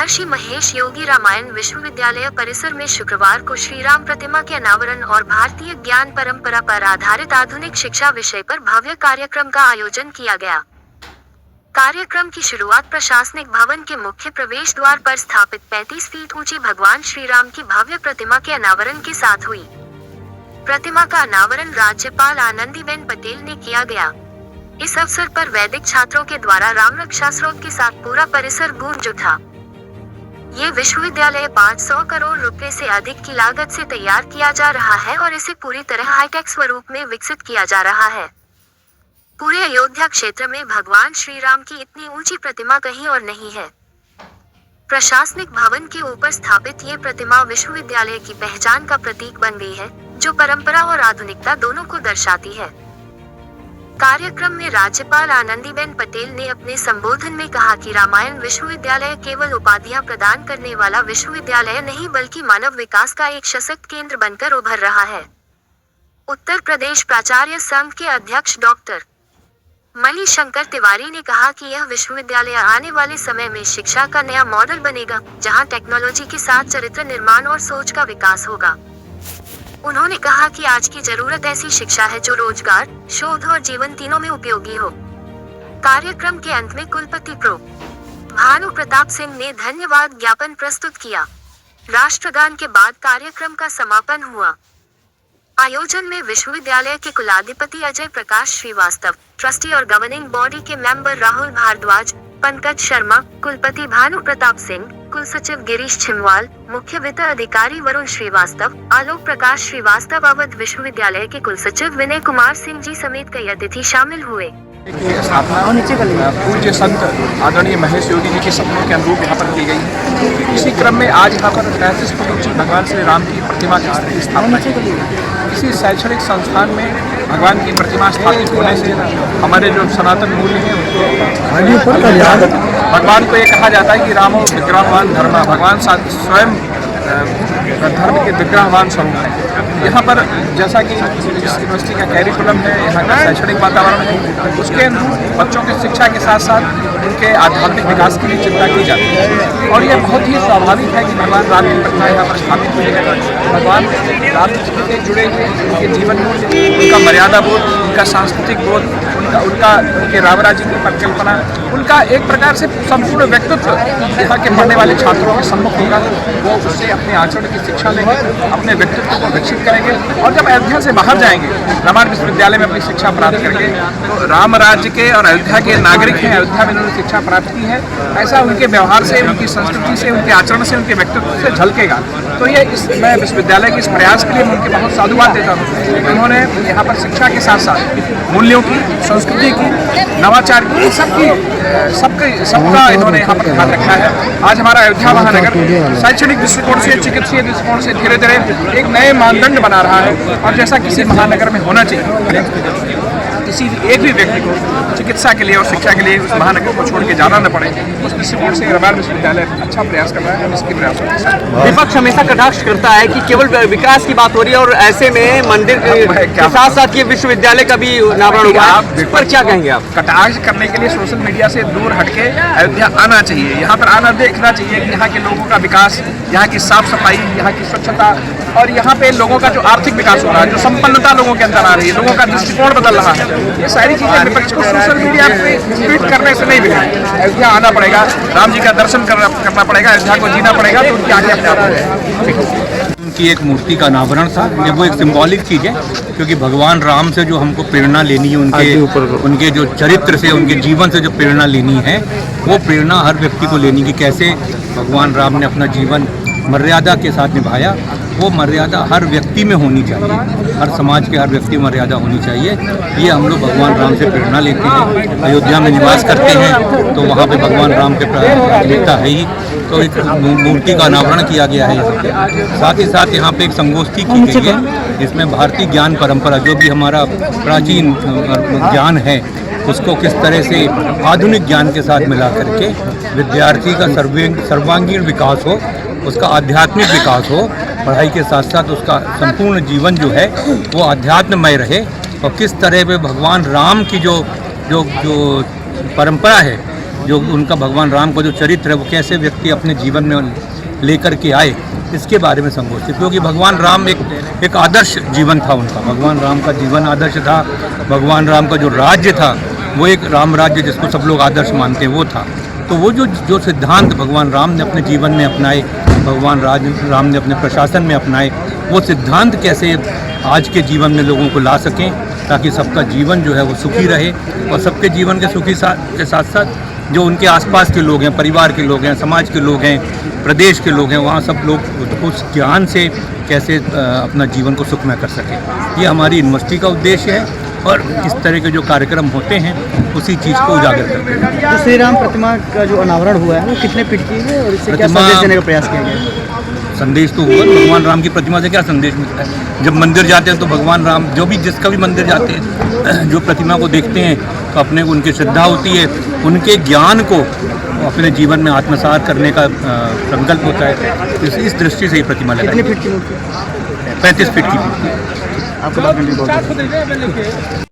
महर्षि महेश योगी रामायण विश्वविद्यालय परिसर में शुक्रवार को श्री राम प्रतिमा के अनावरण और भारतीय ज्ञान परंपरा पर आधारित आधुनिक शिक्षा विषय पर भव्य कार्यक्रम का आयोजन किया गया। कार्यक्रम की शुरुआत प्रशासनिक भवन के मुख्य प्रवेश द्वार पर स्थापित 35 फीट ऊंची भगवान श्री राम की भव्य प्रतिमा के अनावरण के साथ हुई। प्रतिमा का अनावरण राज्यपाल आनंदीबेन पटेल ने किया गया। इस अवसर पर वैदिक छात्रों के द्वारा राम रक्षा स्रोत के साथ पूरा परिसर गूंज उठा। ये विश्वविद्यालय 500 करोड़ रुपए से अधिक की लागत से तैयार किया जा रहा है और इसे पूरी तरह हाईटेक स्वरूप में विकसित किया जा रहा है। पूरे अयोध्या क्षेत्र में भगवान श्री राम की इतनी ऊंची प्रतिमा कहीं और नहीं है। प्रशासनिक भवन के ऊपर स्थापित ये प्रतिमा विश्वविद्यालय की पहचान का प्रतीक बन गई है, जो परंपरा और आधुनिकता दोनों को दर्शाती है। कार्यक्रम में राज्यपाल आनंदीबेन पटेल ने अपने संबोधन में कहा कि रामायण विश्वविद्यालय केवल उपाधियां प्रदान करने वाला विश्वविद्यालय नहीं बल्कि मानव विकास का एक सशक्त केंद्र बनकर उभर रहा है। उत्तर प्रदेश प्राचार्य संघ के अध्यक्ष डॉक्टर मणि शंकर तिवारी ने कहा कि यह विश्वविद्यालय आने वाले समय में शिक्षा का नया मॉडल बनेगा, जहां टेक्नोलॉजी के साथ चरित्र निर्माण और सोच का विकास होगा। उन्होंने कहा कि आज की जरूरत ऐसी शिक्षा है जो रोजगार, शोध और जीवन तीनों में उपयोगी हो। कार्यक्रम के अंत में कुलपति प्रो भानु प्रताप सिंह ने धन्यवाद ज्ञापन प्रस्तुत किया। राष्ट्रगान के बाद कार्यक्रम का समापन हुआ। आयोजन में विश्वविद्यालय के कुलाधिपति अजय प्रकाश श्रीवास्तव, ट्रस्टी और गवर्निंग बॉडी के मेंबर राहुल भारद्वाज, पंकज शर्मा, कुलपति भानु प्रताप सिंह, कुलसचिव गिरीश छिमवाल, मुख्य वित्त अधिकारी वरुण श्रीवास्तव, आलोक प्रकाश श्रीवास्तव, अवध विश्वविद्यालय के कुलसचिव विनय कुमार सिंह जी समेत कई अतिथि शामिल हुए। स्थापना पूज्य संत आदरणीय महेश योगी जी के सपनों के अनुरूप यहाँ पर की गई। इसी क्रम में आज यहाँ पर 35 फुट ऊंची भगवान श्री राम की प्रतिमा की स्थापना की गई। इसी शैक्षणिक संस्थान में भगवान की प्रतिमा स्थापित होने से हमारे जो सनातन मूल्य हैं भगवान को ये कहा जाता है कि रामो विग्रहवान धर्मा, भगवान स्वयं धर्म के विग्रहवान स्वरूप है। यहाँ पर जैसा कि जिस यूनिवर्सिटी का कैरिकुलम है, यहाँ का शैक्षणिक वातावरण है, उसके अनुरूप बच्चों की शिक्षा के साथ साथ उनके आध्यात्मिक विकास की भी चिंता की जाती है। और यह बहुत ही स्वाभाविक है कि भगवान राम की प्रतिमा यहाँ पर स्थापित हुई है। भगवान राम जी से जुड़े हुए उनके जीवन मूल्य, उनका मर्यादा बोध, उनका सांस्कृतिक बोध, उनके राम राज्य की परिकल्पना, उनका एक प्रकार से संपूर्ण व्यक्तित्व यहाँ के पढ़ने वाले छात्रों के सम्मुख होगा। वो उससे अपने आचरण की शिक्षा लेंगे, अपने व्यक्तित्व को विकसित करेंगे और जब अयोध्या से बाहर जाएंगे रामायण विश्वविद्यालय में अपनी शिक्षा प्राप्त करेंगे तो राम राज्य के और अयोध्या के नागरिक हैं, अयोध्या में उन्होंने शिक्षा प्राप्त की है, ऐसा उनके व्यवहार से, उनकी संस्कृति से, उनके आचरण से, उनके व्यक्तित्व से झलकेगा। तो ये मैं विश्वविद्यालय के इस प्रयास के लिए उनके बहुत साधुवाद देता हूँ। उन्होंने यहाँ पर शिक्षा के साथ साथ मूल्यों की, संस्कृति की, नवाचार की, सबका इन्होंने यहाँ पर ध्यान रखा है। आज हमारा अयोध्या महानगर शैक्षणिक दृष्टिकोण से, चिकित्सीय दृष्टिकोण से धीरे धीरे एक नए मानदंड बना रहा है और जैसा किसी महानगर में होना चाहिए, किसी एक भी व्यक्ति को चिकित्सा के लिए और शिक्षा के लिए उस महानगर को छोड़ के जाना न पड़े, उस दृष्टिकोण से रामायण विश्वविद्यालय अच्छा प्रयास कर रहा है। हम इसके प्रयास करते हैं। विपक्ष हमेशा कटाक्ष करता है कि केवल विकास की बात हो रही है और ऐसे में मंदिर के साथ साथ ये विश्वविद्यालय का भी अनावरण होगा। आप पर क्या कहेंगे आप? कटाक्ष करने के लिए सोशल मीडिया से दूर हटके अयोध्या आना चाहिए, यहाँ पर आना, देखना चाहिए कि यहाँ के लोगों का विकास, यहाँ की साफ सफाई, यहाँ की स्वच्छता और यहाँ पे लोगों का जो आर्थिक विकास हो रहा है, जो संपन्नता लोगों के अंदर आ रही है, लोगों का दृष्टिकोण बदल रहा है, ये सारी चीजें विपक्ष को सोशल मीडिया पे ट्वीट करने से नहीं मिलेगी। अयोध्या आना पड़ेगा, राम जी का दर्शन करना पड़ेगा, अयोध्या को जीना पड़ेगा, तो उनकी आगे अपने आप उनकी एक मूर्ति का अनावरण था। ये वो एक सिंबॉलिक चीज़ है क्योंकि भगवान राम से जो हमको प्रेरणा लेनी है, उनके जो चरित्र से, उनके जीवन से जो प्रेरणा लेनी है, वो प्रेरणा हर व्यक्ति को लेनी कि कैसे भगवान राम ने अपना जीवन मर्यादा के साथ निभाया। वो मर्यादा हर व्यक्ति में होनी चाहिए, हर समाज के हर व्यक्ति में मर्यादा होनी चाहिए। ये हम लोग भगवान राम से प्रेरणा लेते हैं। अयोध्या में निवास करते हैं तो वहाँ पे भगवान राम के प्राथमिकता है ही, तो एक मूर्ति का अनावरण किया गया है यहाँ पे। साथ ही साथ यहाँ पे एक संगोष्ठी की गई है जिसमें भारतीय ज्ञान परंपरा, जो भी हमारा प्राचीन ज्ञान है, उसको किस तरह से आधुनिक ज्ञान के साथ मिला करके विद्यार्थी का सर्वांगीण विकास हो, उसका आध्यात्मिक विकास हो, पढ़ाई के साथ साथ उसका संपूर्ण जीवन जो है वो आध्यात्ममय रहे और किस तरह पे भगवान राम की जो परंपरा है जो उनका भगवान राम का जो चरित्र है वो कैसे व्यक्ति अपने जीवन में लेकर के आए, इसके बारे में संगोष्ठी। क्योंकि भगवान राम एक आदर्श जीवन था उनका, भगवान राम का जीवन आदर्श था। भगवान राम का जो राज्य था वो एक राम राज्य जिसको सब लोग आदर्श मानते हैं वो था। तो वो जो सिद्धांत भगवान राम ने अपने जीवन में अपनाए, भगवान राम ने अपने प्रशासन में अपनाए, वो सिद्धांत कैसे आज के जीवन में लोगों को ला सकें ताकि सबका जीवन जो है वो सुखी रहे, और सबके जीवन के सुखी के साथ साथ जो उनके आसपास के लोग हैं, परिवार के लोग हैं, समाज के लोग हैं, प्रदेश के लोग हैं, वहाँ सब लोग उस ज्ञान से कैसे अपना जीवन को सुखमय कर सकें। ये हमारी यूनिवर्सिटी का उद्देश्य है और इस तरह के जो कार्यक्रम होते हैं उसी चीज़ को उजागर करते हैं। तो श्री राम प्रतिमा का जो अनावरण हुआ है वो कितने फीट की है और इससे क्या संदेश देने का प्रयास किया गया है? संदेश तो हुआ, भगवान राम की प्रतिमा से क्या संदेश मिलता है? जब मंदिर जाते हैं तो भगवान राम, जो भी जिसका भी मंदिर जाते हैं, जो प्रतिमा को देखते हैं तो अपने को उनकी श्रद्धा होती है, उनके ज्ञान को अपने जीवन में आत्मसात करने का संकल्प होता है। इस दृष्टि से ही प्रतिमा लगाई। कितने फीट की मूर्ति? 35 फीट की मूर्ति। आपको बात करने की बहुत